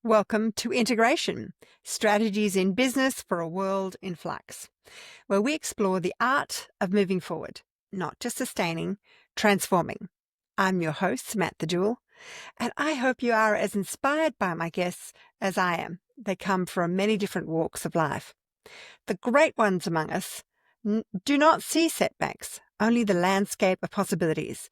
Welcome to Integration, Strategies in Business for a World in Flux, where we explore the art of moving forward, not just sustaining, transforming. I'm your host, Samantha Jewel, and I hope you are as inspired by my guests as I am. They come from many different walks of life. The great ones among us do not see setbacks, only the landscape of possibilities.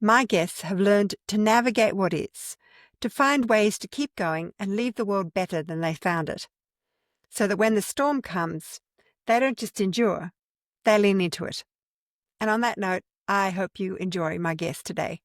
My guests have learned to navigate what is, to find ways to keep going and leave the world better than they found it, so that when the storm comes, they don't just endure, they lean into it. And on that note, I hope you enjoy my guest today.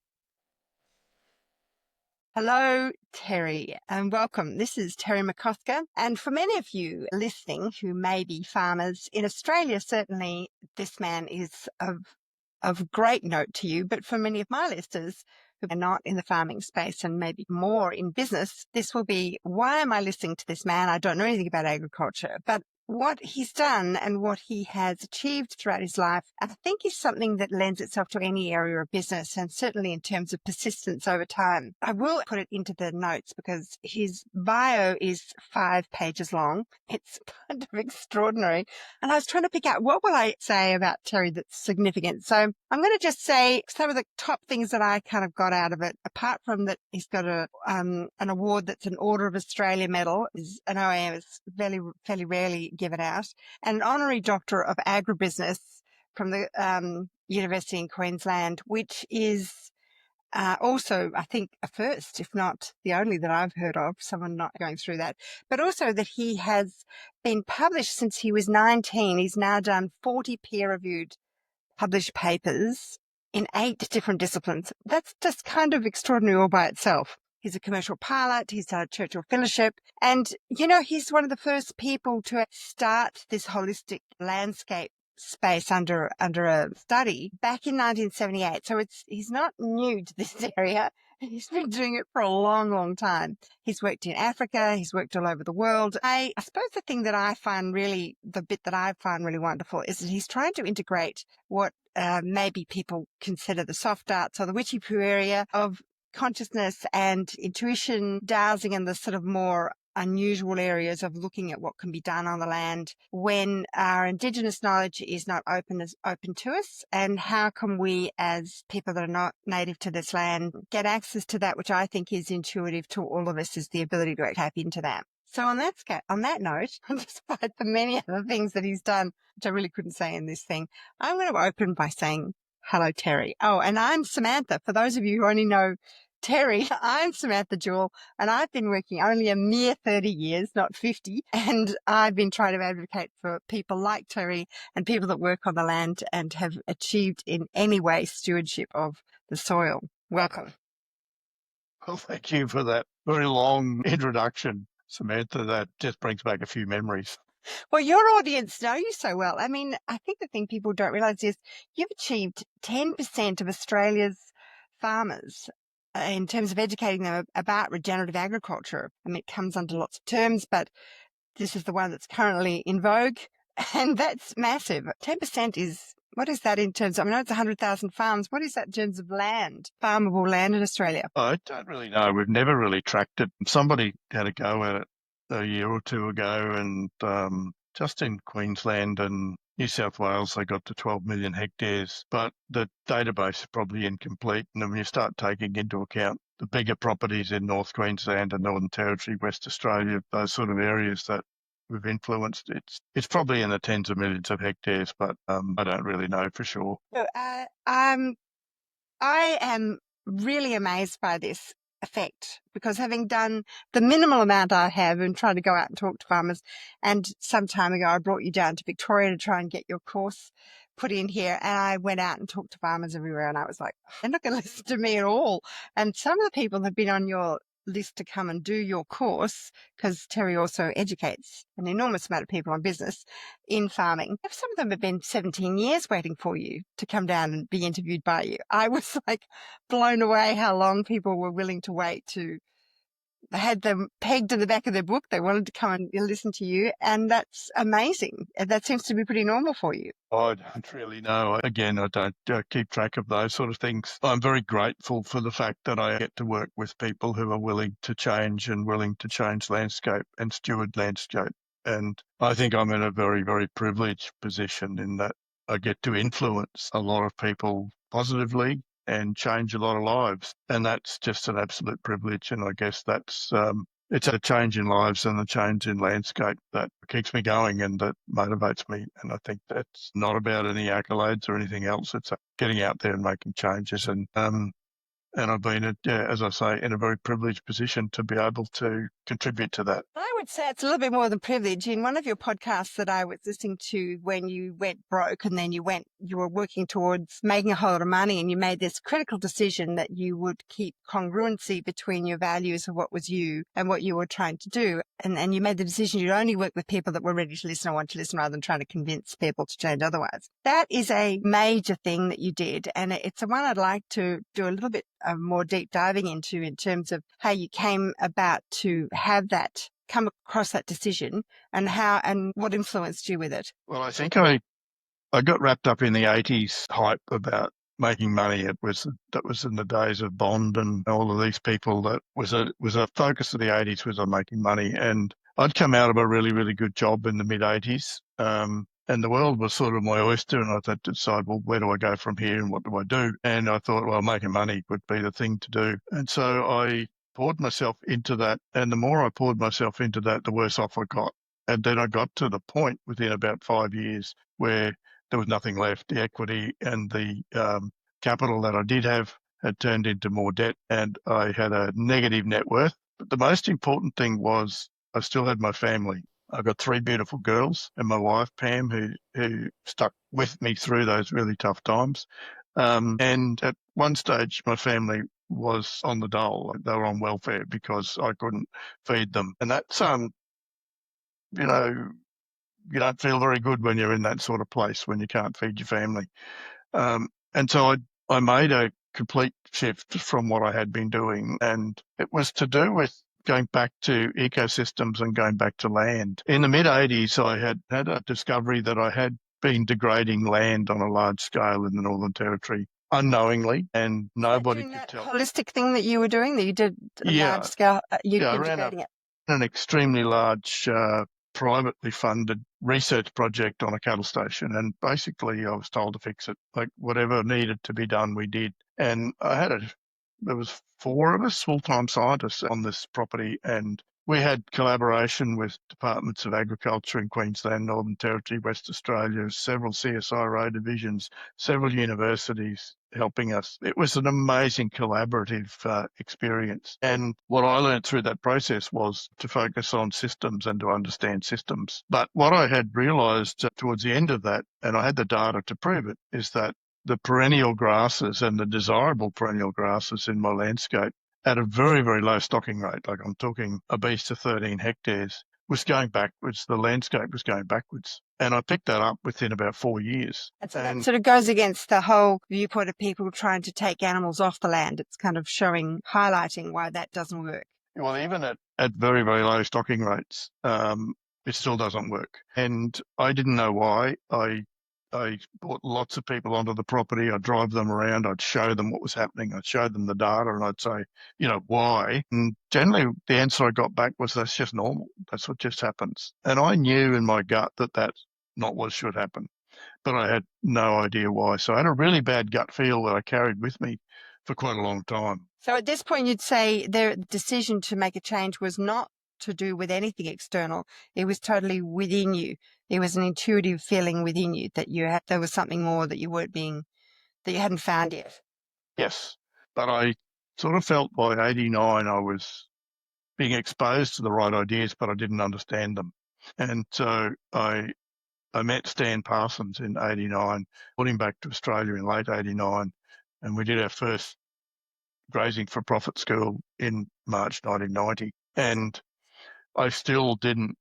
Hello, Terry, and welcome. This is Terry McCosker. And for many of you listening who may be farmers in Australia, certainly this man is of great note to you. But for many of my listeners who are not in the farming space and maybe more in business, this will be, why am I listening to this man? I don't know anything about agriculture, but what he's done and what he has achieved throughout his life, I think is something that lends itself to any area of business, and certainly in terms of persistence over time. I will put it into the notes because his bio is 5 pages long. It's kind of extraordinary. And I was trying to pick out, what will I say about Terry that's significant? So I'm going to just say some of the top things that I kind of got out of it, apart from that he's got an award that's an Order of Australia medal, is an OAM, is fairly rarely given out, and an honorary doctor of agribusiness from the University in Queensland, which is also, I think, a first, if not the only that I've heard of, someone not going through that, but also that he has been published since he was 19. He's now done 40 peer-reviewed published papers in 8 different disciplines. That's just kind of extraordinary all by itself. He's a commercial pilot. He's done a Churchill Fellowship. And, he's one of the first people to start this holistic landscape space under a study back in 1978. So he's not new to this area. He's been doing it for a long, long time. He's worked in Africa. He's worked all over the world. I suppose the bit that I find really wonderful is that he's trying to integrate what maybe people consider the soft arts or the witchy poo area of consciousness and intuition, dowsing in the sort of more unusual areas of looking at what can be done on the land when our Indigenous knowledge is not open to us, and how can we as people that are not native to this land get access to that which I think is intuitive to all of us, is the ability to tap into that. So on that note, despite the many other things that he's done, which I really couldn't say in this thing, I'm going to open by saying hello, Terry. Oh, and I'm Samantha. For those of you who only know Terry, I'm Samantha Jewel, and I've been working only a mere 30 years, not 50, and I've been trying to advocate for people like Terry and people that work on the land and have achieved in any way stewardship of the soil. Welcome. Well, thank you for that very long introduction, Samantha. That just brings back a few memories. Well, your audience know you so well. I mean, I think the thing people don't realise is you've achieved 10% of Australia's farmers in terms of educating them about regenerative agriculture. I mean, it comes under lots of terms, but this is the one that's currently in vogue, and that's massive. 10% is, what is that in terms of, I know it's 100,000 farms. What is that in terms of land, farmable land in Australia? I don't really know. We've never really tracked it. Somebody had a go at it a year or two ago, and just in Queensland and New South Wales, they got to 12 million hectares, but the database is probably incomplete. And then when you start taking into account the bigger properties in North Queensland and Northern Territory, West Australia, those sort of areas that we've influenced, it's probably in the tens of millions of hectares, but I don't really know for sure. So, I am really amazed by this effect, because having done the minimal amount I have and trying to go out and talk to farmers, and some time ago I brought you down to Victoria to try and get your course put in here, and I went out and talked to farmers everywhere, and I was like, they're not going to listen to me at all. And some of the people have been on your list to come and do your course, because Terry also educates an enormous amount of people on business in farming. Some of them have been 17 years waiting for you to come down and be interviewed by you. I was like blown away how long people were willing to wait to had them pegged to the back of their book. They wanted to come and listen to you, and that's amazing. That seems to be pretty normal for you. I don't really know. Again, I don't keep track of those sort of things. I'm very grateful for the fact that I get to work with people who are willing to change and willing to change landscape and steward landscape. And I think I'm in a very, very privileged position in that I get to influence a lot of people positively and change a lot of lives. And that's just an absolute privilege. And I guess that's it's a change in lives and a change in landscape that keeps me going and that motivates me. And I think that's not about any accolades or anything else. It's getting out there and making changes. And I've been, as I say, in a very privileged position to be able to contribute to that. I would say it's a little bit more than privilege. In one of your podcasts that I was listening to, when you went broke and then you were working towards making a whole lot of money, and you made this critical decision that you would keep congruency between your values of what was you and what you were trying to do. And you made the decision you'd only work with people that were ready to listen or want to listen, rather than trying to convince people to change otherwise. That is a major thing that you did. And it's the one I'd like to do a little bit more deep diving into, in terms of how you came about to have that, come across that decision, and how and what influenced you with it. Well, I think I got wrapped up in the 80s hype about making money. That was in the days of Bond and all of these people. That was a focus of the 80s, was on making money. And I'd come out of a really, really good job in the mid 80s. And the world was sort of my oyster, and I had to decide, well, where do I go from here and what do I do? And I thought, well, making money would be the thing to do. And so I poured myself into that. And the more I poured myself into that, the worse off I got. And then I got to the point within about 5 years where there was nothing left. The equity and the capital that I did have had turned into more debt, and I had a negative net worth. But the most important thing was I still had my family. I've got 3 beautiful girls and my wife, Pam, who stuck with me through those really tough times. And at one stage, my family was on the dole. They were on welfare because I couldn't feed them. And that's, you know, you don't feel very good when you're in that sort of place, when you can't feed your family. And so I made a complete shift from what I had been doing, and it was to do with going back to ecosystems and going back to land. In the mid-80s, I had a discovery that I had been degrading land on a large scale in the Northern Territory unknowingly, and nobody could tell. Holistic thing that you were doing, that you did a large scale, you integrating it. An extremely large privately funded research project on a cattle station, and basically I was told to fix it. Like, whatever needed to be done, we did. And there was 4 of us full-time scientists on this property, and we had collaboration with departments of agriculture in Queensland, Northern Territory, West Australia, several CSIRO divisions, several universities helping us. It was an amazing collaborative experience. And what I learned through that process was to focus on systems and to understand systems. But what I had realised towards the end of that, and I had the data to prove it, is that the perennial grasses and the desirable perennial grasses in my landscape at a very, very low stocking rate, like I'm talking a beast to 13 hectares, was going backwards. The landscape was going backwards. And I picked that up within about 4 years. And so that sort of goes against the whole viewpoint of people trying to take animals off the land. It's kind of highlighting why that doesn't work. Well, even at very, very low stocking rates, it still doesn't work. And I didn't know why. I brought lots of people onto the property. I'd drive them around. I'd show them what was happening. I'd show them the data, and I'd say, why? And generally the answer I got back was, that's just normal. That's what just happens. And I knew in my gut that that's not what should happen, but I had no idea why. So I had a really bad gut feel that I carried with me for quite a long time. So at this point, you'd say the decision to make a change was not to do with anything external. It was totally within you. There was an intuitive feeling within you that there was something more that you hadn't found yet. Yes, but I sort of felt by 89 I was being exposed to the right ideas, but I didn't understand them. And so I met Stan Parsons in 89, brought him back to Australia in late 89, and we did our first Grazing for Profit school in March 1990. And I still didn't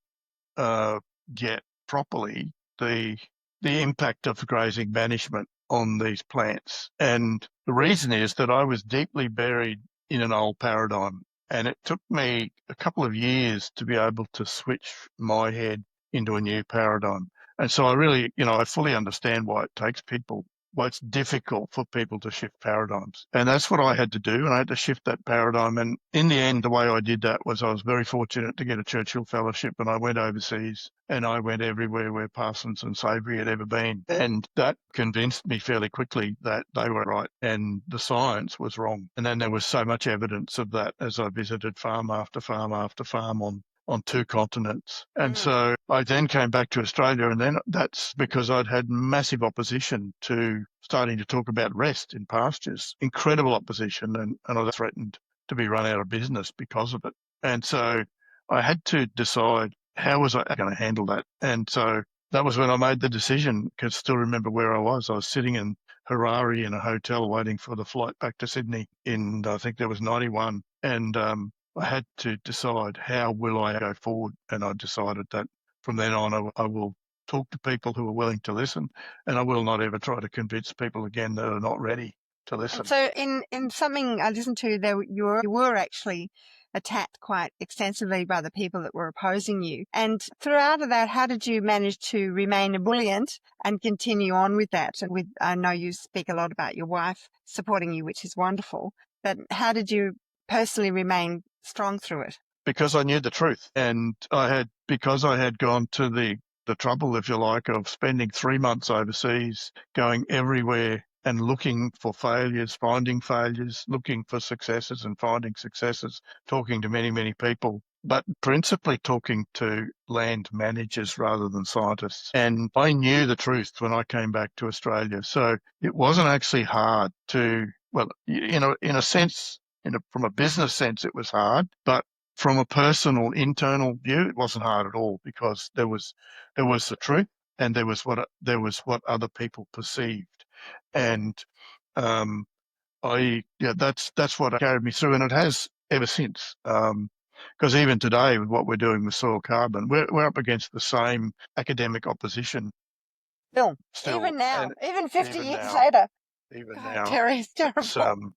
get properly the impact of grazing management on these plants. And the reason is that I was deeply buried in an old paradigm. And it took me a couple of years to be able to switch my head into a new paradigm. And so I really, I fully understand why it takes people, why it's difficult for people to shift paradigms. And that's what I had to do. And I had to shift that paradigm. And in the end, the way I did that was I was very fortunate to get a Churchill Fellowship, and I went overseas and I went everywhere where Parsons and Savory had ever been. And that convinced me fairly quickly that they were right and the science was wrong. And then there was so much evidence of that as I visited farm after farm after farm on two continents. And so I then came back to Australia, and then that's because I'd had massive opposition to starting to talk about rest in pastures, incredible opposition, and I was threatened to be run out of business because of it. And so I had to decide how was I going to handle that. And so that was when I made the decision. I can still remember where I was. I was sitting in Harare in a hotel waiting for the flight back to Sydney in, I think there was 91. And I had to decide how will I go forward. And I decided that from then on, I will talk to people who are willing to listen, and I will not ever try to convince people again that are not ready to listen. And so in something I listened to, there you were actually attacked quite extensively by the people that were opposing you. And throughout of that, how did you manage to remain ebullient and continue on with that? And I know you speak a lot about your wife supporting you, which is wonderful, but how did you personally remain strong through it? Because I knew the truth, and because I had gone to the trouble, if you like, of spending 3 months overseas, going everywhere and looking for failures, finding failures, looking for successes and finding successes, talking to many, many people, but principally talking to land managers rather than scientists. And I knew the truth when I came back to Australia. So it wasn't actually hard to, well, in a sense, from a business sense, it was hard, but from a personal internal view, it wasn't hard at all, because there was the truth, and there was what other people perceived. And that's what carried me through, and it has ever since. Because even today, with what we're doing with soil carbon, we're up against the same academic opposition. Still, even now, even 50 years now, later. even God, now, Terry, it's terrible.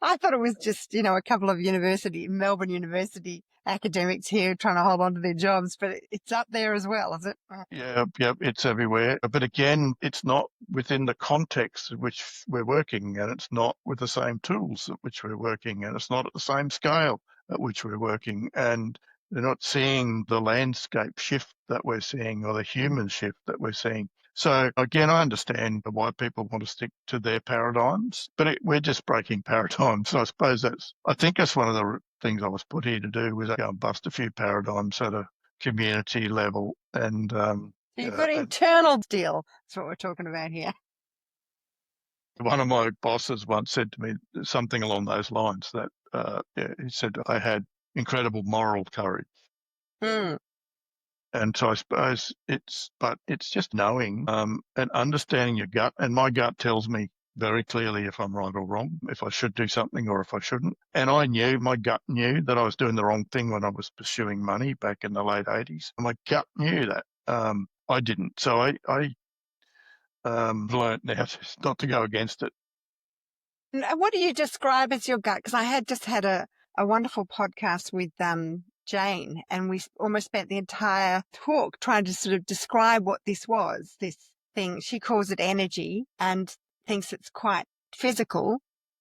I thought it was just, a couple of Melbourne University academics here trying to hold on to their jobs, but it's up there as well, is it? Yeah, it's everywhere. But again, it's not within the context in which we're working, and it's not with the same tools at which we're working, and it's not at the same scale at which we're working. And they're not seeing the landscape shift that we're seeing, or the human shift that we're seeing. So again, I understand why people want to stick to their paradigms, but we're just breaking paradigms. So I think that's one of the things I was put here to do, was go and bust a few paradigms at a community level. And you've got internal deal. That's what we're talking about here. One of my bosses once said to me something along those lines, that he said I had incredible moral courage. And so I suppose it's just knowing and understanding your gut. And my gut tells me very clearly if I'm right or wrong, if I should do something or if I shouldn't. And my gut knew that I was doing the wrong thing when I was pursuing money back in the late 80s. My gut knew that. I didn't. So I learned now not to go against it. What do you describe as your gut? Because I had just had a wonderful podcast with Jane, and we almost spent the entire talk trying to sort of describe what this was, this thing. She calls it energy and thinks it's quite physical,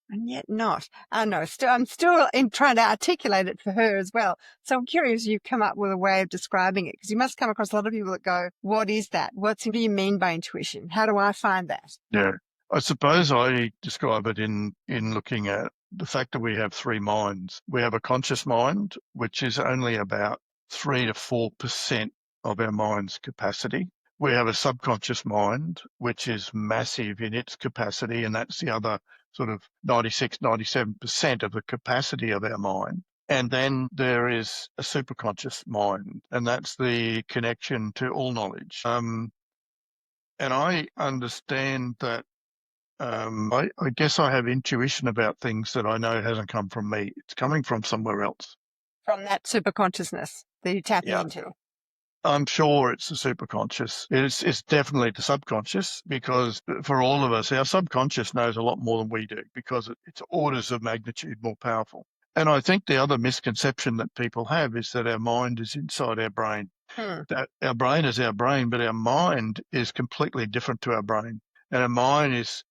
and yet not. I know. I'm still trying to articulate it for her as well. So I'm curious, you've come up with a way of describing it, because you must come across a lot of people that go, what is that? What do you mean by intuition? How do I find that? Yeah. I suppose I describe it in looking at the fact that we have three minds. We have a conscious mind, which is only about 3 to 4% of our mind's capacity. We have a subconscious mind, which is massive in its capacity, and that's the other sort of 96, 97% of the capacity of our mind. And then there is a superconscious mind, and that's the connection to all knowledge. And I understand that I guess I have intuition about things that I know hasn't come from me. It's coming from somewhere else. From that superconsciousness that you're tapping into. I'm sure it's the superconscious. It's definitely the subconscious, because for all of us, our subconscious knows a lot more than we do, because it's orders of magnitude more powerful. And I think the other misconception that people have is that our mind is inside our brain. Hmm. That our brain is our brain, but our mind is completely different to our brain. And our mind is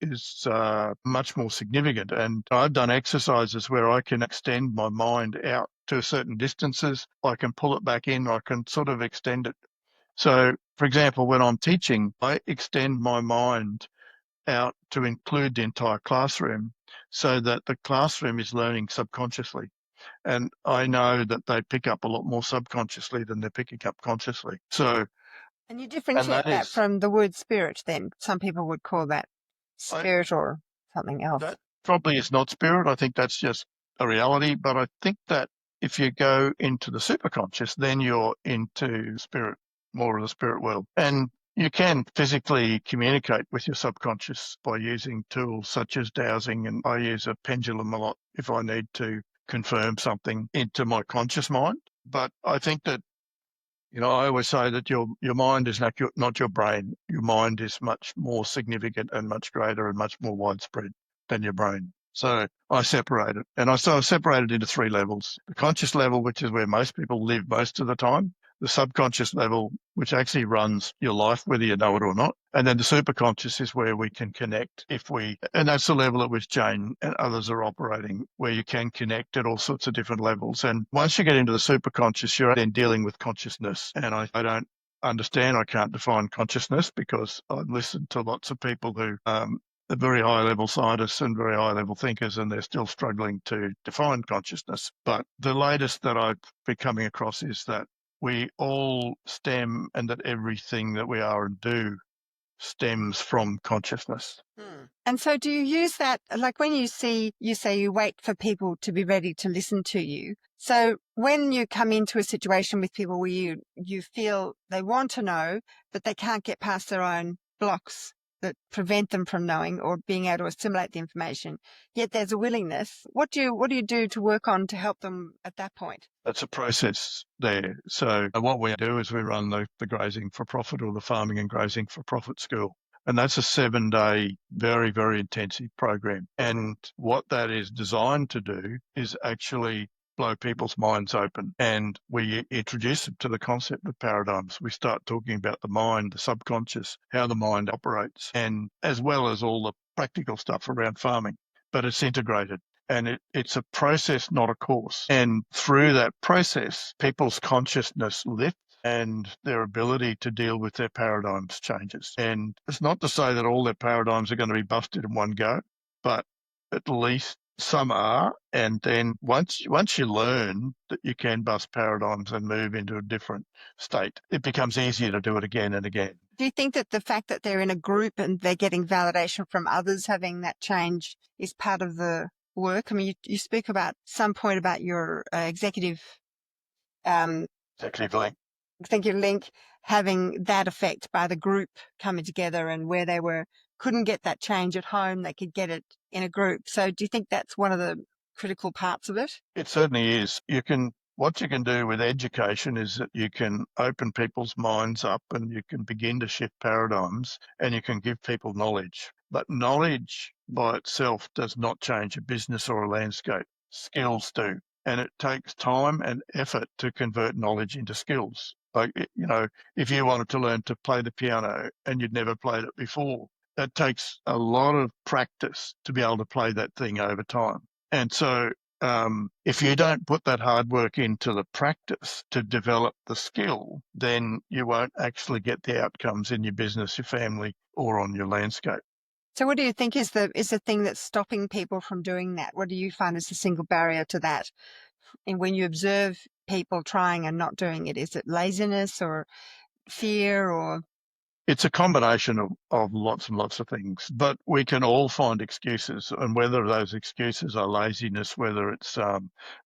much more significant. And I've done exercises where I can extend my mind out to certain distances. I can pull it back in. I can sort of extend it. So, for example, when I'm teaching, I extend my mind out to include the entire classroom so that the classroom is learning subconsciously. And I know that they pick up a lot more subconsciously than they're picking up consciously. So, And you and differentiate that that is, from the word spirit then. Some people would call that I, spirit or something else. that probably is not spirit. I think that's just a reality. But I think that if you go into the superconscious, then you're into spirit, more of the spirit world. And you can physically communicate with your subconscious by using tools such as dowsing. And I use a pendulum a lot if I need to confirm something into my conscious mind. But I think that, I always say that your mind is not your brain. Your mind is much more significant and much greater and much more widespread than your brain. So I separate it. And I sort of separate it into three levels. The conscious level, which is where most people live most of the time. The subconscious level, which actually runs your life, whether you know it or not. And then the superconscious is where we can connect and that's the level at which Jane and others are operating, where you can connect at all sorts of different levels. And once you get into the superconscious, you're then dealing with consciousness. And I don't understand, I can't define consciousness because I've listened to lots of people who are very high level scientists and very high level thinkers, and they're still struggling to define consciousness. But the latest that I've been coming across is that we all stem and that everything that we are and do stems from consciousness. Hmm. And so do you use that, like when you say you wait for people to be ready to listen to you. So when you come into a situation with people where you feel they want to know, but they can't get past their own blocks that prevent them from knowing or being able to assimilate the information, yet there's a willingness. What do you do to work on to help them at that point? That's a process there. So what we do is we run the grazing for profit, or the farming and grazing for profit school. And that's a 7-day, very, very intensive program. And what that is designed to do is actually blow people's minds open. And we introduce them to the concept of paradigms. We start talking about the mind, the subconscious, how the mind operates, and as well as all the practical stuff around farming. But it's integrated. And it's a process, not a course. And through that process, people's consciousness lifts and their ability to deal with their paradigms changes. And it's not to say that all their paradigms are going to be busted in one go, but at least some are. And then once you learn that you can bust paradigms and move into a different state, it becomes easier to do it again and again. Do you think that the fact that they're in a group and they're getting validation from others having that change is part of the work? I mean, you speak about some point about your um, Executive link having that effect by the group coming together, and where they couldn't get that change at home, they could get it in a group. So do you think that's one of the critical parts of it? It certainly is. What you can do with education is that you can open people's minds up and you can begin to shift paradigms and you can give people knowledge. But knowledge by itself does not change a business or a landscape. Skills do. And it takes time and effort to convert knowledge into skills. Like, if you wanted to learn to play the piano and you'd never played it before, that takes a lot of practice to be able to play that thing over time. And so if you don't put that hard work into the practice to develop the skill, then you won't actually get the outcomes in your business, your family, or on your landscape. So what do you think is the thing that's stopping people from doing that? What do you find is the single barrier to that? And when you observe people trying and not doing it, is it laziness or fear or? It's a combination of lots and lots of things, but we can all find excuses, and whether those excuses are laziness, whether it's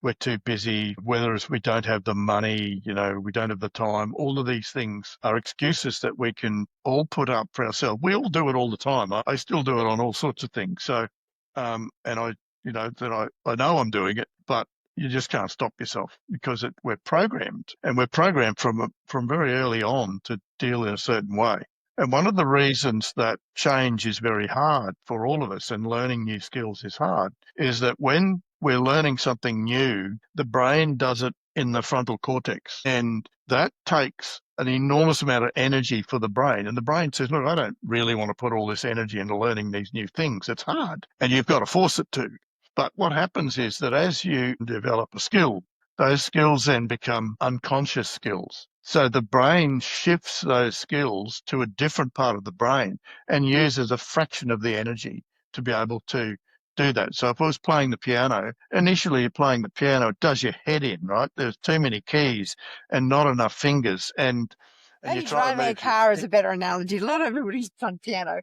we're too busy, whether it's we don't have the money, we don't have the time, all of these things are excuses that we can all put up for ourselves. We all do it all the time. I still do it on all sorts of things. So, and I know I'm doing it, but you just can't stop yourself because we're programmed, and we're programmed from very early on to deal in a certain way. And one of the reasons that change is very hard for all of us and learning new skills is hard is that when we're learning something new, the brain does it in the frontal cortex. And that takes an enormous amount of energy for the brain. And the brain says, look, I don't really want to put all this energy into learning these new things. It's hard. And you've got to force it to. But what happens is that as you develop a skill, those skills then become unconscious skills. So the brain shifts those skills to a different part of the brain and uses a fraction of the energy to be able to do that. So if I was playing the piano, initially you're playing the piano, it does your head in, right? There's too many keys and not enough fingers, and you Maybe try to driving a move your car is a better analogy. Not everybody's on piano.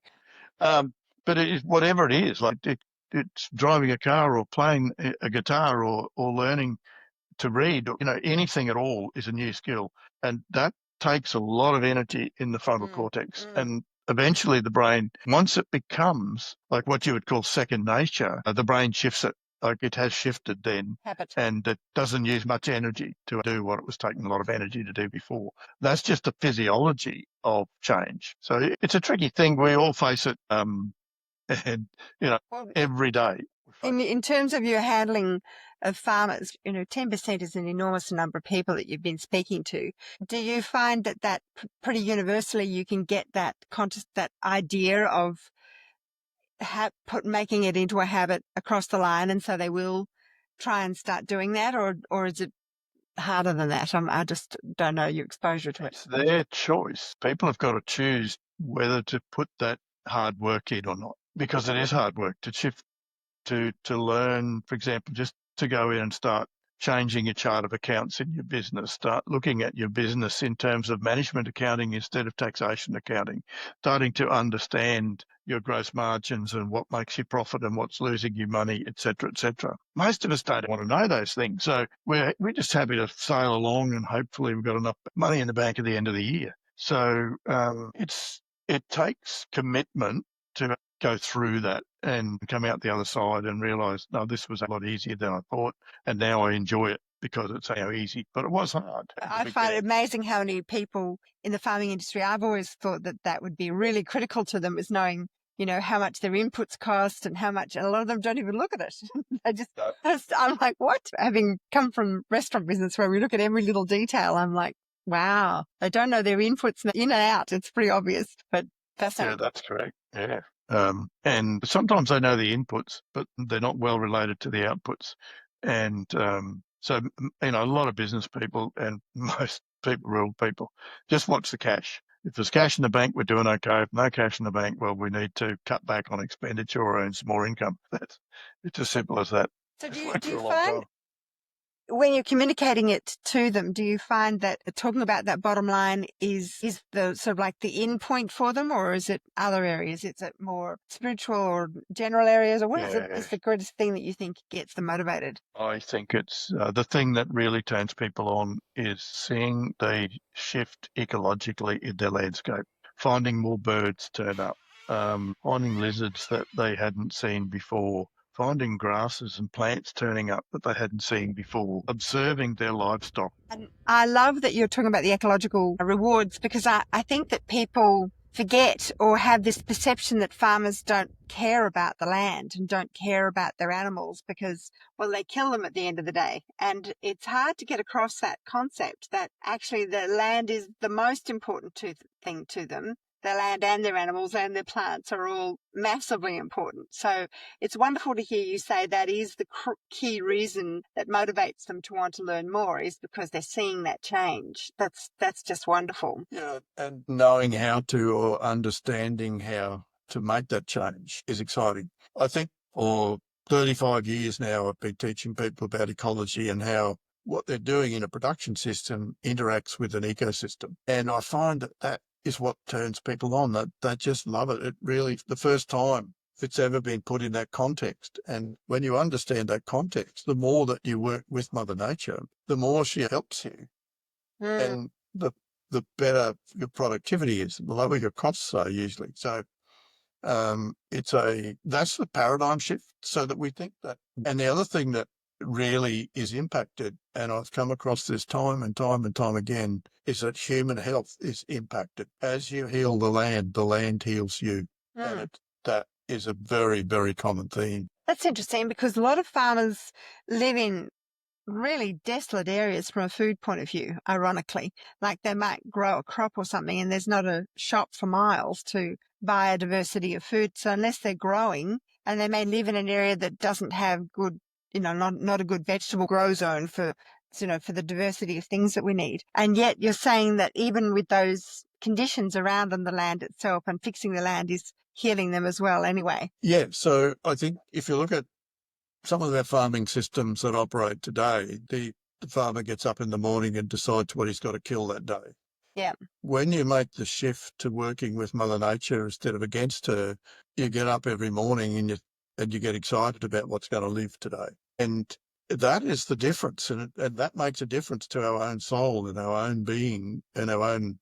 but whatever it is, like it's driving a car or playing a guitar or learning to read, anything at all is a new skill. And that takes a lot of energy in the frontal cortex. And eventually the brain, once it becomes like what you would call second nature, the brain shifts it. Like it has shifted then. Habit. And it doesn't use much energy to do what it was taking a lot of energy to do before. That's just the physiology of change. So it's a tricky thing. We all face it, and, Well, every day. in terms of your handling of farmers, 10% is an enormous number of people that you've been speaking to. Do you find that pretty universally you can get that that idea of making it into a habit across the line, and so they will try and start doing that, or is it harder than that? I just don't know your exposure to it. It's their choice. People have got to choose whether to put that hard work in or not, because it is hard work to shift, to learn, for example, just to go in and start changing your chart of accounts in your business, start looking at your business in terms of management accounting instead of taxation accounting, starting to understand your gross margins and what makes you profit and what's losing you money, et cetera, et cetera. Most of us don't want to know those things. So we're just happy to sail along and hopefully we've got enough money in the bank at the end of the year. So it takes commitment to go through that and come out the other side and realize, no, this was a lot easier than I thought. And now I enjoy it because it's so easy, but it was hard. I find it amazing how many people in the farming industry, I've always thought that would be really critical to them, is knowing, how much their inputs cost and how much, and a lot of them don't even look at it. They just, I'm like, what? Having come from restaurant business where we look at every little detail, I'm like, wow, they don't know their inputs in and out. It's pretty obvious, but fascinating. Yeah, that's correct. Yeah. And sometimes they know the inputs, but they're not well related to the outputs. And so, a lot of business people and most people, rural people, just watch the cash. If there's cash in the bank, we're doing okay. If no cash in the bank, well, we need to cut back on expenditure or earn some more income. It's as simple as that. So do you find, when you're communicating it to them, do you find that talking about that bottom line is the sort of like the end point for them, or is it other areas? Is it more spiritual or general areas, or what is the greatest thing that you think gets them motivated? I think it's the thing that really turns people on is seeing they shift ecologically in their landscape, finding more birds turn up, finding lizards that they hadn't seen before, finding grasses and plants turning up that they hadn't seen before, observing their livestock. And I love that you're talking about the ecological rewards, because I think that people forget or have this perception that farmers don't care about the land and don't care about their animals because, well, they kill them at the end of the day. And it's hard to get across that concept that actually the land is the most important thing to them. The land and their animals and their plants are all massively important. So it's wonderful to hear you say that is the key reason that motivates them to want to learn more, is because they're seeing that change. That's just wonderful. Yeah, and knowing how to, or understanding how to make that change is exciting. I think for 35 years now, I've been teaching people about ecology and how what they're doing in a production system interacts with an ecosystem. And I find that is what turns people on, that they just love it. It really, the first time it's ever been put in that context. And when you understand that context, the more that you work with Mother Nature, the more she helps you. And the better your productivity is, the lower your costs are usually. So that's the paradigm shift, so that we think that. And the other thing that really is impacted, and I've come across this time and time and time again, is that human health is impacted. As you heal the land heals you. And is a very, very common theme. That's interesting because a lot of farmers live in really desolate areas from a food point of view, ironically. Like they might grow a crop or something and there's not a shop for miles to buy a diversity of food. So unless they're growing, and they may live in an area that doesn't have good, not a good vegetable grow zone for, for the diversity of things that we need. And yet you're saying that even with those conditions around on the land itself and fixing the land is healing them as well anyway. Yeah, so I think if you look at some of our farming systems that operate today, the farmer gets up in the morning and decides what he's got to kill that day. Yeah. When you make the shift to working with Mother Nature instead of against her, you get up every morning and you get excited about what's going to live today. And that is the difference. And that makes a difference to our own soul and our own being and our own,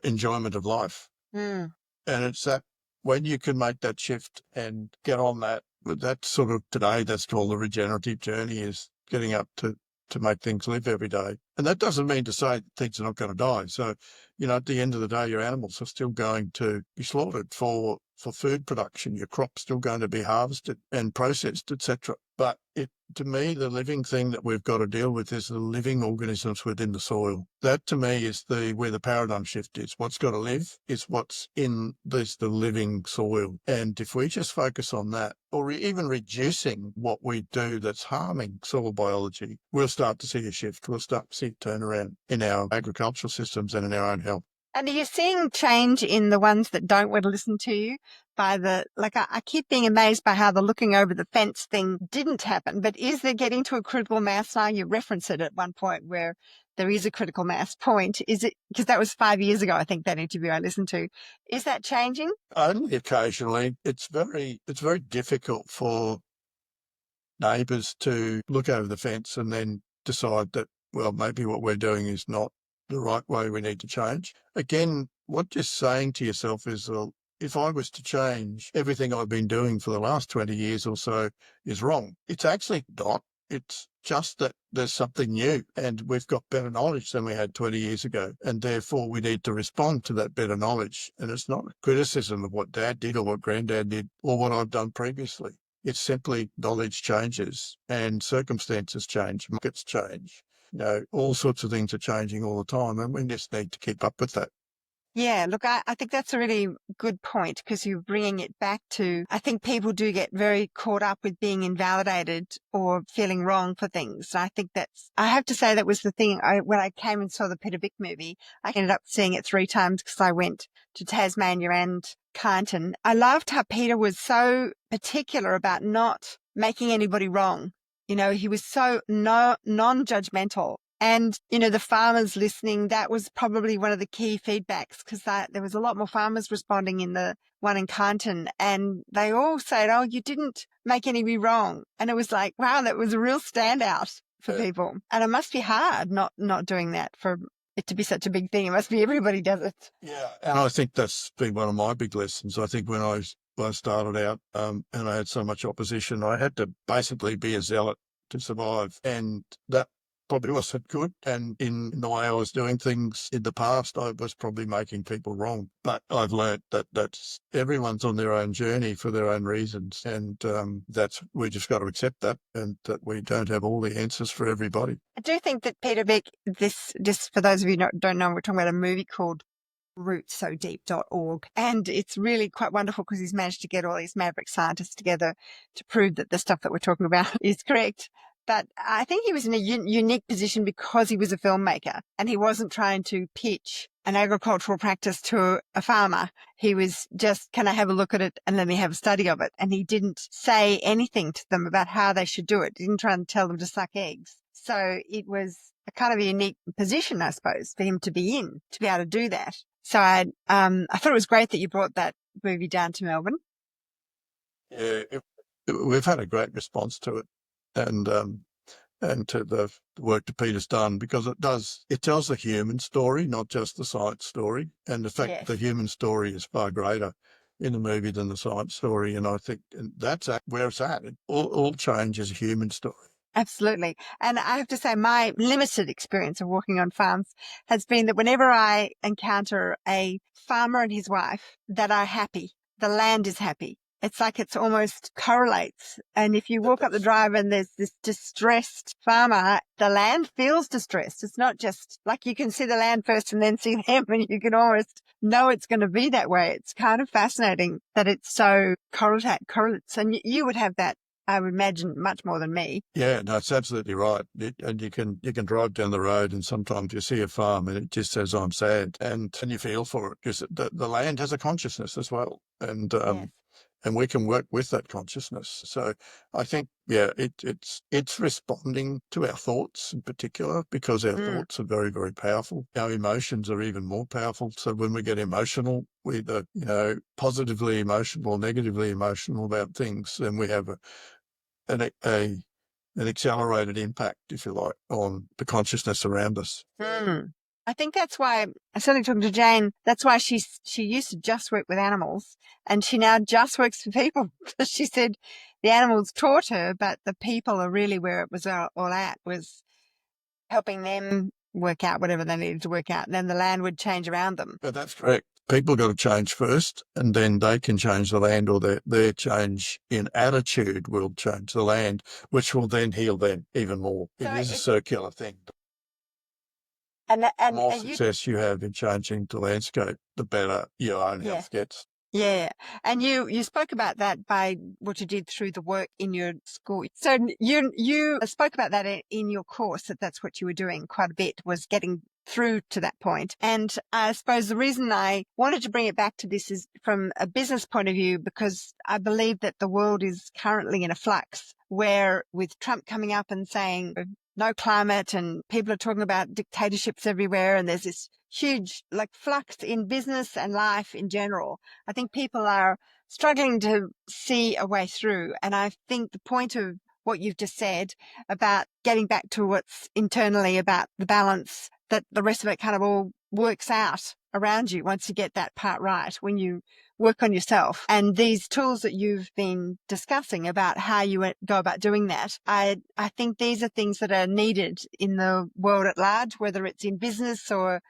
enjoyment of life. Mm. And it's that when you can make that shift and get on that sort of today, that's called the regenerative journey, is getting up to make things live every day. And that doesn't mean to say that things are not going to die. So, at the end of the day, your animals are still going to be slaughtered for food production. Your crop's still going to be harvested and processed, etc. But to me, the living thing that we've got to deal with is the living organisms within the soil. That to me is where the paradigm shift is. What's got to live is what's in the living soil. And if we just focus on that, or even reducing what we do that's harming soil biology, we'll start to see a shift. We'll start to see a turnaround in our agricultural systems and in our own health. And are you seeing change in the ones that don't want to listen to you? I keep being amazed by how the looking over the fence thing didn't happen, but is there getting to a critical mass now? You referenced it at one point where there is a critical mass point. Is it, because that was 5 years ago, I think, that interview I listened to. Is that changing? Only occasionally. It's very difficult for neighbours to look over the fence and then decide that, well, maybe what we're doing is not the right way, we need to change. Again, what you're saying to yourself is, well, if I was to change, everything I've been doing for the last 20 years or so is wrong. It's actually not. It's just that there's something new and we've got better knowledge than we had 20 years ago. And therefore we need to respond to that better knowledge. And it's not a criticism of what Dad did or what Granddad did or what I've done previously. It's simply knowledge changes and circumstances change, markets change. All sorts of things are changing all the time, and we just need to keep up with that. Yeah, look, I think that's a really good point because you're bringing it back to, I think people do get very caught up with being invalidated or feeling wrong for things. I think I have to say that was the thing when I came and saw the Peter Bick movie, I ended up seeing it 3 times because I went to Tasmania and Kyneton. I loved how Peter was so particular about not making anybody wrong. He was so non-judgmental. And, the farmers listening, that was probably one of the key feedbacks because there was a lot more farmers responding in the one in Kyneton, and they all said, oh, you didn't make anybody wrong. And it was like, wow, that was a real standout for people. And it must be hard not doing that for it to be such a big thing. It must be everybody does it. Yeah. And I think that's been one of my big lessons. I think when I started out and I had so much opposition, I had to basically be a zealot to survive. And that probably wasn't good. And in the way I was doing things in the past, I was probably making people wrong. But I've learned that's everyone's on their own journey for their own reasons. And we just got to accept that, and that we don't have all the answers for everybody. I do think that Peter Bick, this for those of you who don't know, we're talking about a movie called rootsodeep.org. And it's really quite wonderful because he's managed to get all these maverick scientists together to prove that the stuff that we're talking about is correct. But I think he was in a unique position because he was a filmmaker and he wasn't trying to pitch an agricultural practice to a farmer. He was just, can I have a look at it and let me have a study of it? And he didn't say anything to them about how they should do it. He didn't try and tell them to suck eggs. So it was a kind of a unique position, I suppose, for him to be in, to be able to do that. So I thought it was great that you brought that movie down to Melbourne. Yeah, we've had a great response to it. And to the work that Peter's done, because it tells the human story, not just the science story. And the fact the human story is far greater in the movie than the science story. And I think that's where it's at. All change is a human story. Absolutely. And I have to say my limited experience of walking on farms has been that whenever I encounter a farmer and his wife that are happy, the land is happy. it's like it's almost correlates. And if you walk up the drive and there's this distressed farmer, the land feels distressed. It's not just like you can see the land first and then see them, and you can almost know it's going to be that way. It's kind of fascinating that it's so correlates. And you would have that, I would imagine, much more than me. Yeah, no, it's absolutely right. And you can drive down the road and sometimes you see a farm and it just says, I'm sad. And you feel for it because the land has a consciousness as well. And, Yes. and we can work with that consciousness. So I think, yeah, it's responding to our thoughts in particular, because our thoughts are very, very powerful. Our emotions are even more powerful. So when we get emotional, either, positively emotional or negatively emotional about things, then we have an accelerated impact, if you like, on the consciousness around us. I think that's why, I certainly talking to Jane, that's why she used to just work with animals, and she now just works for people, because she said the animals taught her, but the people are really where it was all at, was helping them work out whatever they needed to work out, and then the land would change around them. But that's correct. People got to change first, and then they can change the land, or their change in attitude will change the land, which will then heal them even more. So it is a circular thing. And The more success you have in changing the landscape, the better your own health gets. Yeah. And you spoke about that by what you did through the work in your school. So you spoke about that in your course, that's what you were doing quite a bit, was getting through to that point. And I suppose the reason I wanted to bring it back to this is from a business point of view, because I believe that the world is currently in a flux, where with Trump coming up and saying no climate, and people are talking about dictatorships everywhere, and there's this huge flux in business and life in general. I think people are struggling to see a way through. And I think the point of what you've just said about getting back to what's internally about the balance, that the rest of it kind of all works out around you once you get that part right, when you work on yourself. And these tools that you've been discussing about how you go about doing that, I think these are things that are needed in the world at large, whether it's in business or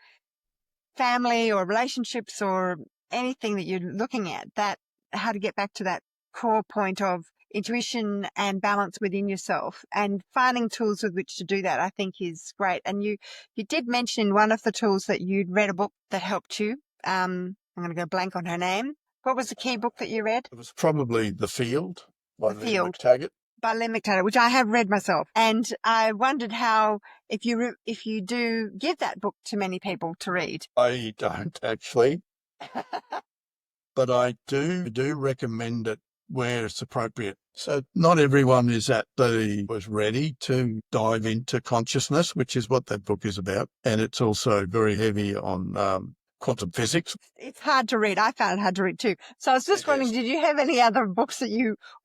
family or relationships or anything that you're looking at, that how to get back to that core point of intuition and balance within yourself, and finding tools with which to do that, I think is great. And you did mention in one of the tools that you'd read a book that helped you. I'm going to go blank on her name. What was the key book that you read? It was probably The Field by Lee Field. McTaggart. By Lee McTaggart, which I have read myself. And I wondered how, if you do give that book to many people to read. I don't actually, but I do recommend it where it's appropriate. So not everyone was ready to dive into consciousness, which is what that book is about. And it's also very heavy on quantum physics. It's hard to read. I found it hard to read too. So I was just wondering, did you have any other books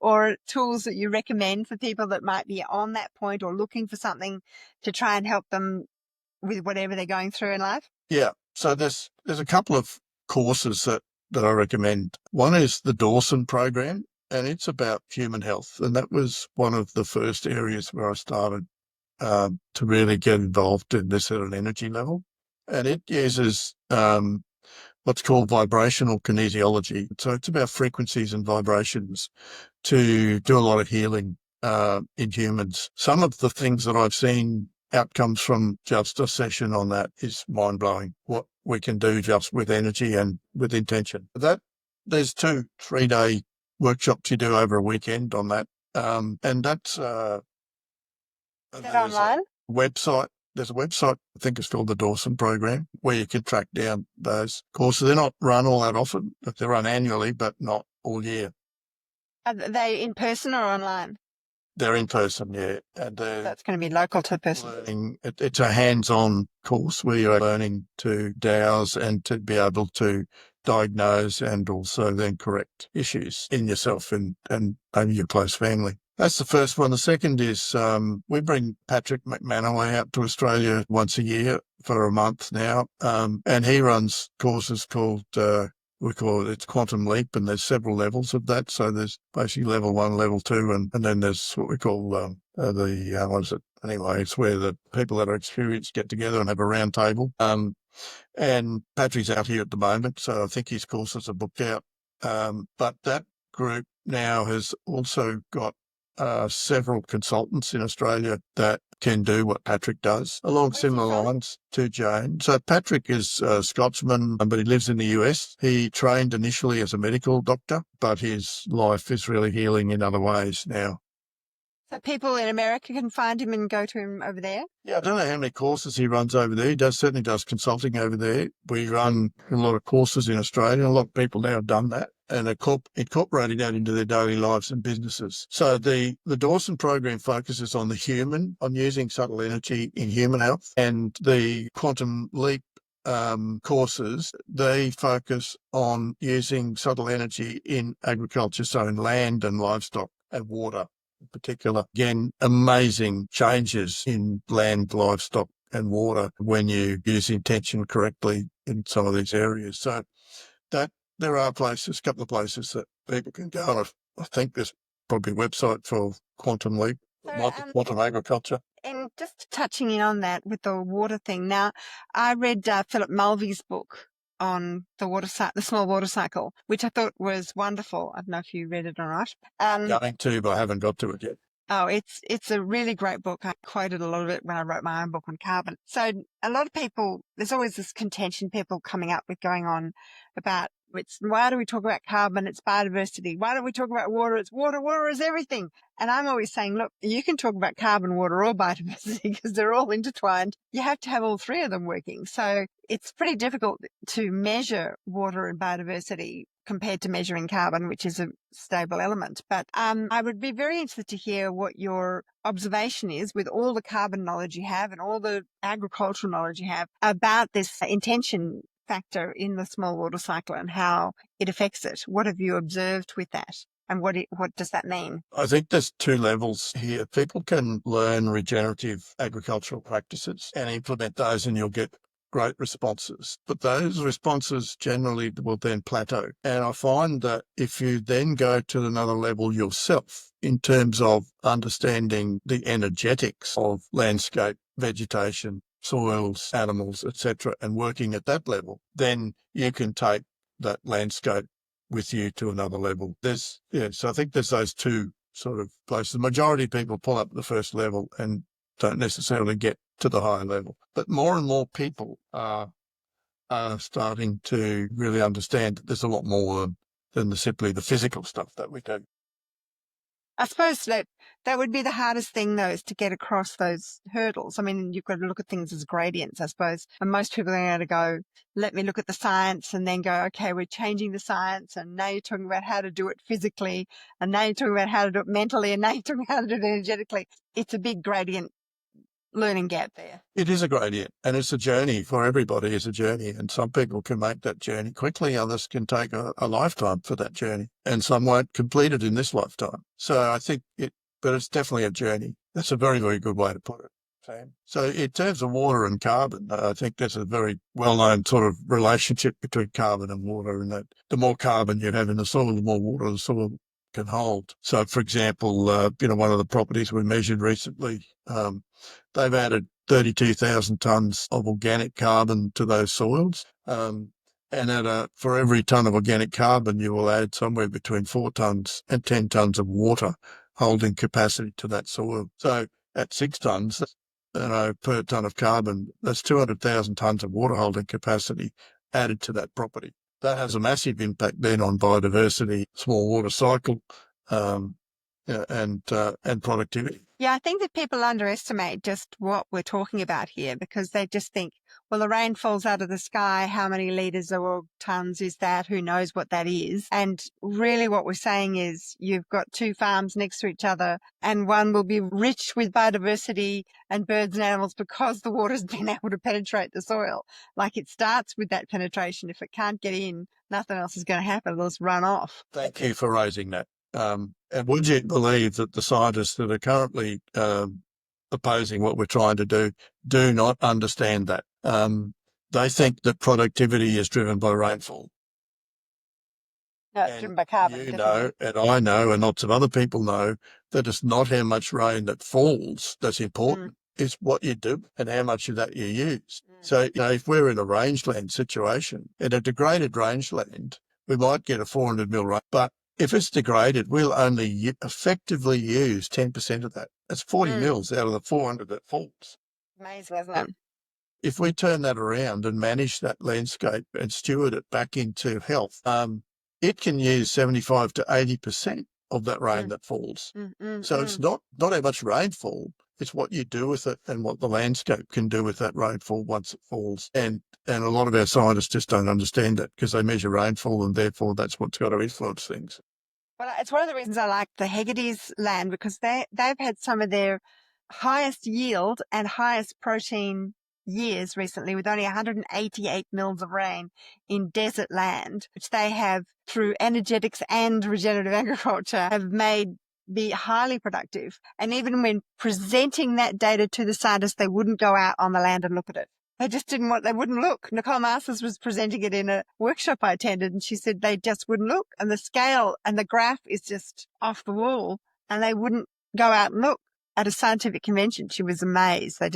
or tools that you recommend for people that might be on that point or looking for something to try and help them with whatever they're going through in life? Yeah. So there's a couple of courses that I recommend. One is the Dawson program, and it's about human health. And that was one of the first areas where I started to really get involved in this at an energy level. And it uses what's called vibrational kinesiology. So it's about frequencies and vibrations to do a lot of healing in humans. Some of the things that I've seen outcomes from just a session on that is mind-blowing, what we can do just with energy and with intention. There's 2 3-day workshops you do over a weekend on that. And that's is that online? There's a website, I think it's called the Dawson program, where you can track down those courses. They're not run all that often, but they're run annually, but not all year. Are they in person or online? They're in person, yeah. And that's going to be local to person. It's a hands-on course where you're learning to dowse and to be able to diagnose and also then correct issues in yourself and maybe your close family. That's the first one. The second is we bring Patrick McManaway out to Australia once a year for a month now, and he runs courses called we call it Quantum Leap, and there's several levels of that. So there's basically level 1, level 2, and then there's what we call what is it? Anyway, it's where the people that are experienced get together and have a round table. And Patrick's out here at the moment, so I think his courses are booked out. But that group now has also got several consultants in Australia that can do what Patrick does along similar lines to Jane. So Patrick is a Scotsman, but he lives in the US. He trained initially as a medical doctor, but his life is really healing in other ways now. So people in America can find him and go to him over there? Yeah, I don't know how many courses he runs over there. He certainly does consulting over there. We run a lot of courses in Australia. A lot of people now have done that and are incorporating that into their daily lives and businesses. So the Dawson program focuses on the human, on using subtle energy in human health, and the Quantum Leap courses, they focus on using subtle energy in agriculture, so in land and livestock and water. In particular, again, amazing changes in land, livestock and water when you use intention correctly in some of these areas. So that there are places, a couple of places that people can go. And I think there's probably a website for Quantum Leap, Quantum Agriculture. And just touching in on that with the water thing. Now, I read Philip Mulvey's book on the small water cycle, which I thought was wonderful. I don't know if you read it or not. Going to, but I haven't got to it yet. Oh, it's a really great book. I quoted a lot of it when I wrote my own book on carbon. So a lot of people, there's always this contention people coming up with going on about why do we talk about carbon? It's biodiversity. Why don't we talk about water? It's water. Water is everything. And I'm always saying, look, you can talk about carbon, water, or biodiversity because they're all intertwined. You have to have all three of them working. So it's pretty difficult to measure water and biodiversity compared to measuring carbon, which is a stable element. But I would be very interested to hear what your observation is with all the carbon knowledge you have and all the agricultural knowledge you have about this intention factor in the small water cycle and how it affects it. What have you observed with that? And what does that mean? I think there's two levels here. People can learn regenerative agricultural practices and implement those, and you'll get great responses. But those responses generally will then plateau. And I find that if you then go to another level yourself in terms of understanding the energetics of landscape, vegetation, soils, animals, etc., and working at that level, then you can take that landscape with you to another level. So I think there's those two sort of places. The majority of people pull up the first level and don't necessarily get to the higher level. But more and more people are starting to really understand that there's a lot more than simply the physical stuff that we do. I suppose that would be the hardest thing, though, is to get across those hurdles. I mean, you've got to look at things as gradients, I suppose. And most people are going to go, let me look at the science, and then go, okay, we're changing the science. And now you're talking about how to do it physically. And now you're talking about how to do it mentally. And now you're talking about how to do it energetically. It's a big gradient learning gap there. It is a gradient, and it's a journey for everybody. It's a journey, and some people can make that journey quickly. Others can take a lifetime for that journey, and some won't complete it in this lifetime. So I think but it's definitely a journey. That's a very, very good way to put it, Sam. So in terms of water and carbon, I think there's a very well-known sort of relationship between carbon and water, and that the more carbon you have in the soil, the more water the soil can hold. So, for example, one of the properties we measured recently, they've added 32,000 tonnes of organic carbon to those soils. And for every tonne of organic carbon, you will add somewhere between 4 tonnes and 10 tonnes of water holding capacity to that soil. So at 6 tonnes, per tonne of carbon, that's 200,000 tonnes of water holding capacity added to that property. That has a massive impact then on biodiversity, small water cycle, and productivity. Yeah, I think that people underestimate just what we're talking about here because they just think, well, the rain falls out of the sky. How many litres or tonnes is that? Who knows what that is? And really what we're saying is you've got two farms next to each other and one will be rich with biodiversity and birds and animals because the water's been able to penetrate the soil. Like it starts with that penetration. If it can't get in, nothing else is going to happen. It'll just run off. Thank you for raising that. And would you believe that the scientists that are currently opposing what we're trying to do not understand that? They think that productivity is driven by rainfall. No, it's driven by carbon. You know, and I know, and lots of other people know, that it's not how much rain that falls that's important. It's what you do and how much of that you use. So, if we're in a rangeland situation, in a degraded rangeland, we might get a 400 mil rain, but if it's degraded, we'll only effectively use 10% of that. That's 40 mils out of the 400 that falls. Amazing, isn't it? If we turn that around and manage that landscape and steward it back into health, it can use 75 to 80% of that rain that falls. So it's not how much rainfall, it's what you do with it and what the landscape can do with that rainfall once it falls. And a lot of our scientists just don't understand that because they measure rainfall and therefore that's what's got to influence things. Well, it's one of the reasons I like the Hegarty's land, because they've had some of their highest yield and highest protein years recently, with only 188 mils of rain in desert land, which they have, through energetics and regenerative agriculture, have made be highly productive. And even when presenting that data to the scientists, they wouldn't go out on the land and look at it. They just they wouldn't look. Nicole Masters was presenting it in a workshop I attended, and she said they just wouldn't look. And the scale and the graph is just off the wall, and they wouldn't go out and look at a scientific convention. She was amazed. They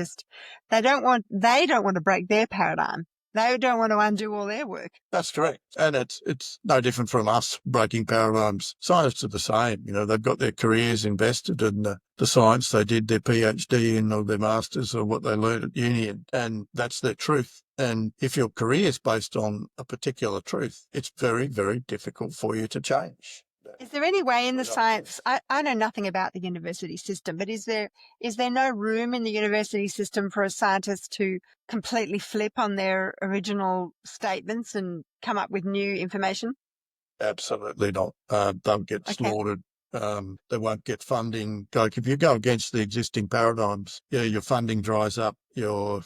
don't want to break their paradigm. They don't want to undo all their work. That's correct. And it's no different from us breaking paradigms. Scientists are the same. You know, they've got their careers invested in the science. They did their PhD in or their masters or what they learned at uni, and that's their truth. And if your career is based on a particular truth, it's very, very difficult for you to change. Is there any way in the science, I know nothing about the university system, but is there no room in the university system for a scientist to completely flip on their original statements and come up with new information? Absolutely not. They'll get slaughtered. They won't get funding. Like if you go against the existing paradigms, your funding dries up, you're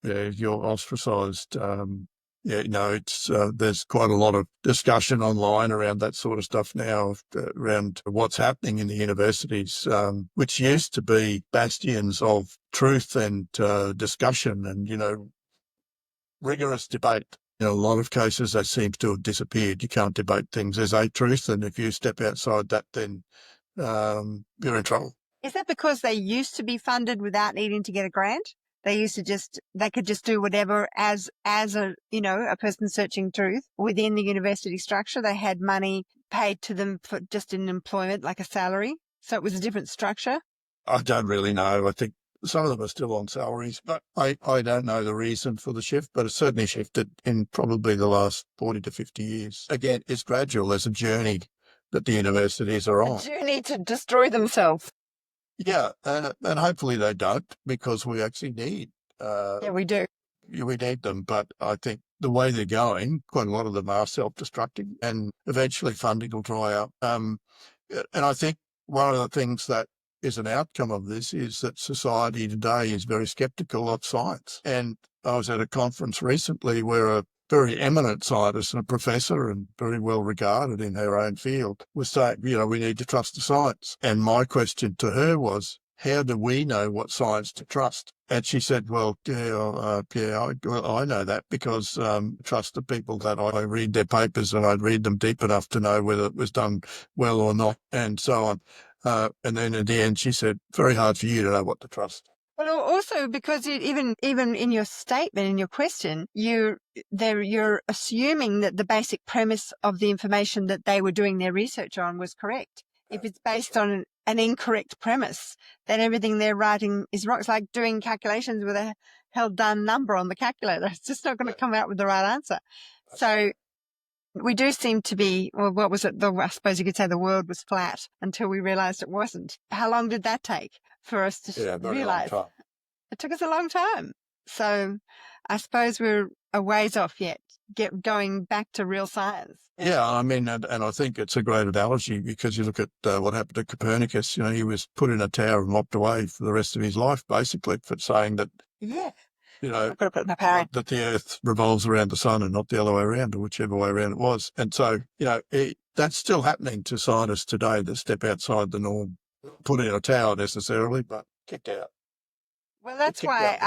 ostracised. It's there's quite a lot of discussion online around that sort of stuff now, around what's happening in the universities, which used to be bastions of truth and discussion and, rigorous debate. In a lot of cases, that seems to have disappeared. You can't debate things as a truth, and if you step outside that, then you're in trouble. Is that because they used to be funded without needing to get a grant? They could just do whatever as a person searching truth within the university structure. They had money paid to them for just in employment, like a salary. So it was a different structure. I don't really know. I think some of them are still on salaries, but I don't know the reason for the shift, but it's certainly shifted in probably the last 40 to 50 years. Again, it's gradual. There's a journey that the universities are on. A journey to destroy themselves. Yeah, and hopefully they don't, because we actually need. Yeah, we do. We need them, but I think the way they're going, quite a lot of them are self-destructing, and eventually funding will dry up. And I think one of the things that is an outcome of this is that society today is very sceptical of science. And I was at a conference recently where a very eminent scientist and a professor and very well regarded in her own field was saying, we need to trust the science. And my question to her was, how do we know what science to trust? And she said, well, I know that because I trust the people that I read their papers and I read them deep enough to know whether it was done well or not, and so on. And then at the end, she said, very hard for you to know what to trust. Well, also because even in your statement, in your question, you're assuming that the basic premise of the information that they were doing their research on was correct. If it's based on an incorrect premise, then everything they're writing is wrong. It's like doing calculations with a held-down number on the calculator. It's just not going to come out with the right answer. So we do seem to be, well, what was it? I suppose you could say the world was flat until we realized it wasn't. How long did that take for us to realize? It took us a long time. So I suppose we're a ways off yet, going back to real science. Yeah, I mean, and I think it's a great analogy because you look at what happened to Copernicus. He was put in a tower and locked away for the rest of his life, basically, for saying that, that the Earth revolves around the sun and not the other way around, or whichever way around it was. And so, that's still happening to scientists today that step outside the norm, put in a tower necessarily, but kicked out. Well, that's why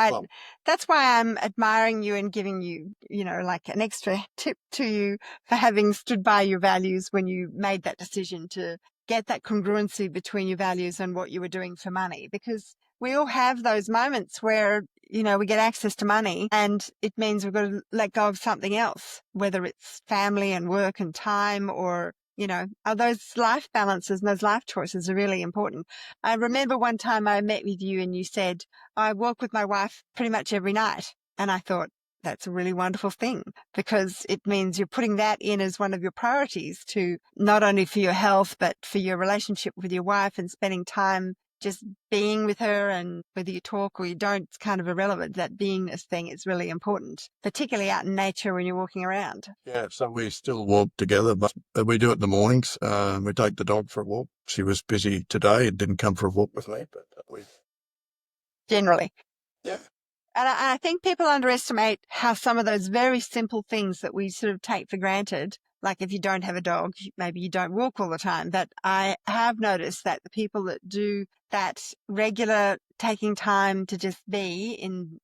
I'm admiring you and giving you, like an extra tip to you for having stood by your values when you made that decision to get that congruency between your values and what you were doing for money. Because we all have those moments where, we get access to money and it means we've got to let go of something else, whether it's family and work and time or those life balances and those life choices are really important. I remember one time I met with you and you said, I walk with my wife pretty much every night. And I thought, that's a really wonderful thing, because it means you're putting that in as one of your priorities, to not only for your health, but for your relationship with your wife, and spending time just being with her. And whether you talk or you don't, it's kind of irrelevant. That beingness thing is really important, particularly out in nature when you're walking around. Yeah, so we still walk together, but we do it in the mornings. We take the dog for a walk. She was busy today and didn't come for a walk with me, but we Generally. Yeah. And I think people underestimate how some of those very simple things that we sort of take for granted, like if you don't have a dog, maybe you don't walk all the time. But I have noticed that the people that do that regular taking time to just be in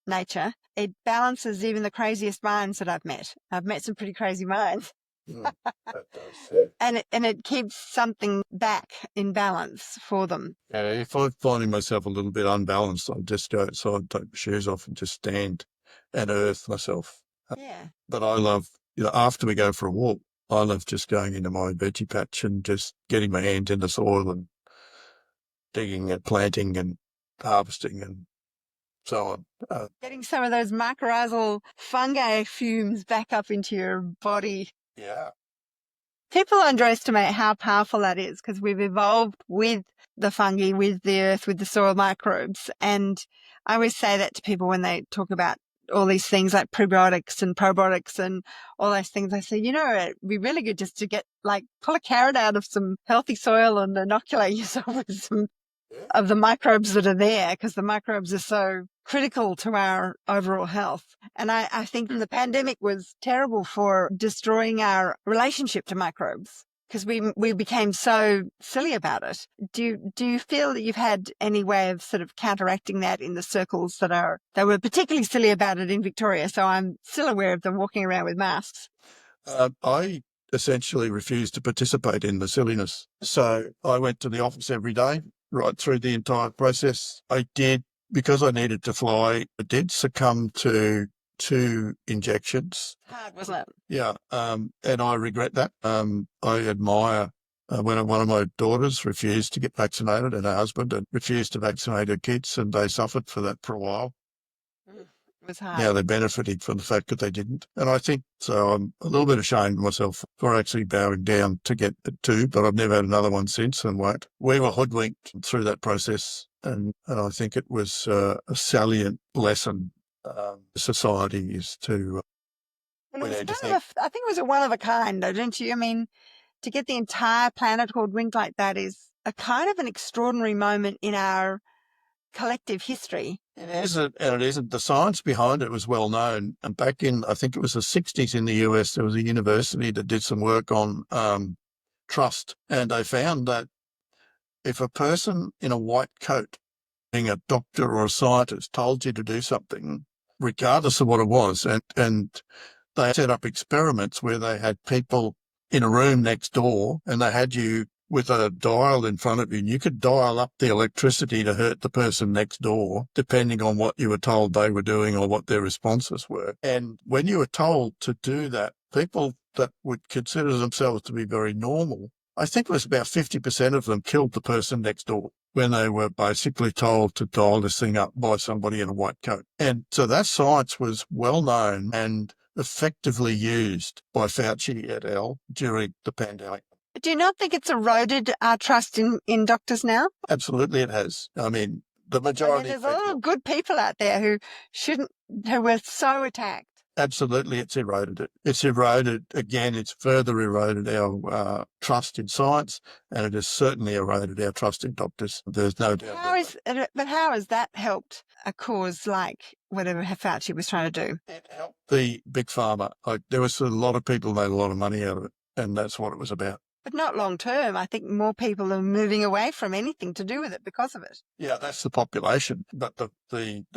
nature, it balances even the craziest minds that I've met. I've met some pretty crazy minds. That does, yeah. And it keeps something back in balance for them. Yeah, if I'm finding myself a little bit unbalanced, I'll just go outside, take my shoes off and just stand and earth myself. Yeah. But I love, after we go for a walk, I love just going into my veggie patch and just getting my hands in the soil and digging and planting and harvesting and so on. Getting some of those mycorrhizal fungi fumes back up into your body. Yeah. People underestimate how powerful that is, because we've evolved with the fungi, with the earth, with the soil microbes. And I always say that to people when they talk about all these things like prebiotics and probiotics and all those things. I say, it'd be really good just to pull a carrot out of some healthy soil and inoculate yourself with some of the microbes that are there, because the microbes are so critical to our overall health. And I think the pandemic was terrible for destroying our relationship to microbes, because we became so silly about it. Do you feel that you've had any way of sort of counteracting that in the circles that were particularly silly about it in Victoria? So I'm still aware of them walking around with masks. I essentially refused to participate in the silliness. So I went to the office every day, right through the entire process. I did, because I needed to fly, I did succumb to 2 injections. Hard, wasn't it? Yeah, and I regret that. I admire when one of my daughters refused to get vaccinated, and her husband refused to vaccinate her kids, and they suffered for that for a while. It was hard. Yeah, they benefited from the fact that they didn't. And I think, so I'm a little bit ashamed of myself for actually bowing down to get the 2, but I've never had another one since and won't. We were hoodwinked through that process, and I think it was a salient lesson society is to... And it was I think it was a one of a kind, though, didn't you? I mean, to get the entire planet hoodwinked like that is a kind of an extraordinary moment in our collective history. It isn't, and it isn't. The science behind it was well known. And back in, I think it was the 60s in the US, there was a university that did some work on trust. And they found that if a person in a white coat, being a doctor or a scientist, told you to do something, regardless of what it was, and they set up experiments where they had people in a room next door and they had you with a dial in front of you, and you could dial up the electricity to hurt the person next door, depending on what you were told they were doing or what their responses were. And when you were told to do that, people that would consider themselves to be very normal, I think it was about 50% of them killed the person next door when they were basically told to dial this thing up by somebody in a white coat. And so that science was well known and effectively used by Fauci et al. During the pandemic. Do you not think it's eroded our trust in doctors now? Absolutely it has. I mean, the majority... there's a lot of good people out there who were so attacked. Absolutely, it's eroded it. It's eroded, again, it's further eroded our trust in science, and it has certainly eroded our trust in doctors. There's no doubt. But how has that helped a cause like whatever Fauci was trying to do? It helped the big pharma. There was a lot of people made a lot of money out of it, and that's what it was about. But not long term. I think more people are moving away from anything to do with it because of it. Yeah, that's the population. But the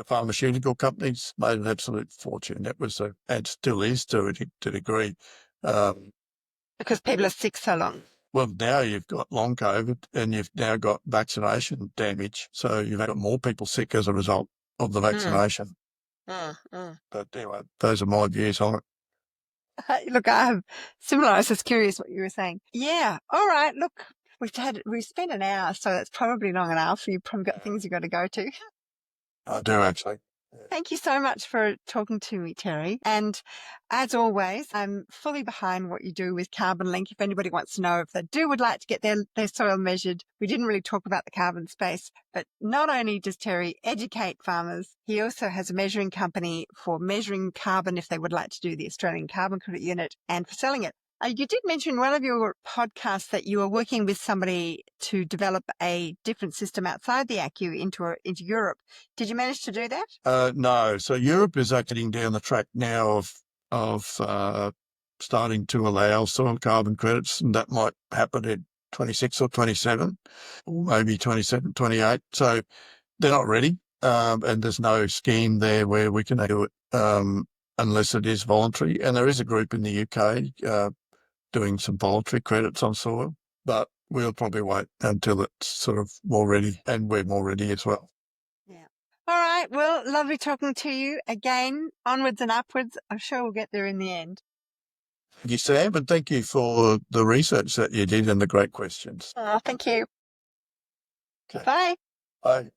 pharmaceutical companies made an absolute fortune. That was and still is to a degree. Because people are sick so long. Well, now you've got long COVID and you've now got vaccination damage. So you've got more people sick as a result of the vaccination. But anyway, those are my views on it. Look, I have similar. I was just curious what you were saying. Yeah. All right. Look, we've spent an hour, so that's probably long enough. You've probably got things you've got to go to. I do actually. Thank you so much for talking to me, Terry. And as always, I'm fully behind what you do with Carbon Link. If anybody wants to know if they would like to get their soil measured, we didn't really talk about the carbon space, but not only does Terry educate farmers, he also has a measuring company for measuring carbon if they would like to do the Australian Carbon Credit Unit and for selling it. You did mention in one of your podcasts that you were working with somebody to develop a different system outside the ACU into Europe. Did you manage to do that? No. So Europe is getting down the track now of starting to allow soil carbon credits, and that might happen in 26 or 27, or maybe 27, 28. So they're not ready, and there's no scheme there where we can do it unless it is voluntary. And there is a group in the UK doing some voluntary credits on soil, but we'll probably wait until it's sort of more ready, and we're more ready as well. Yeah. All right. Well, lovely talking to you again. Onwards and upwards. I'm sure we'll get there in the end. Thank you, Sam, and thank you for the research that you did and the great questions. Oh, thank you. Okay. Bye. Bye.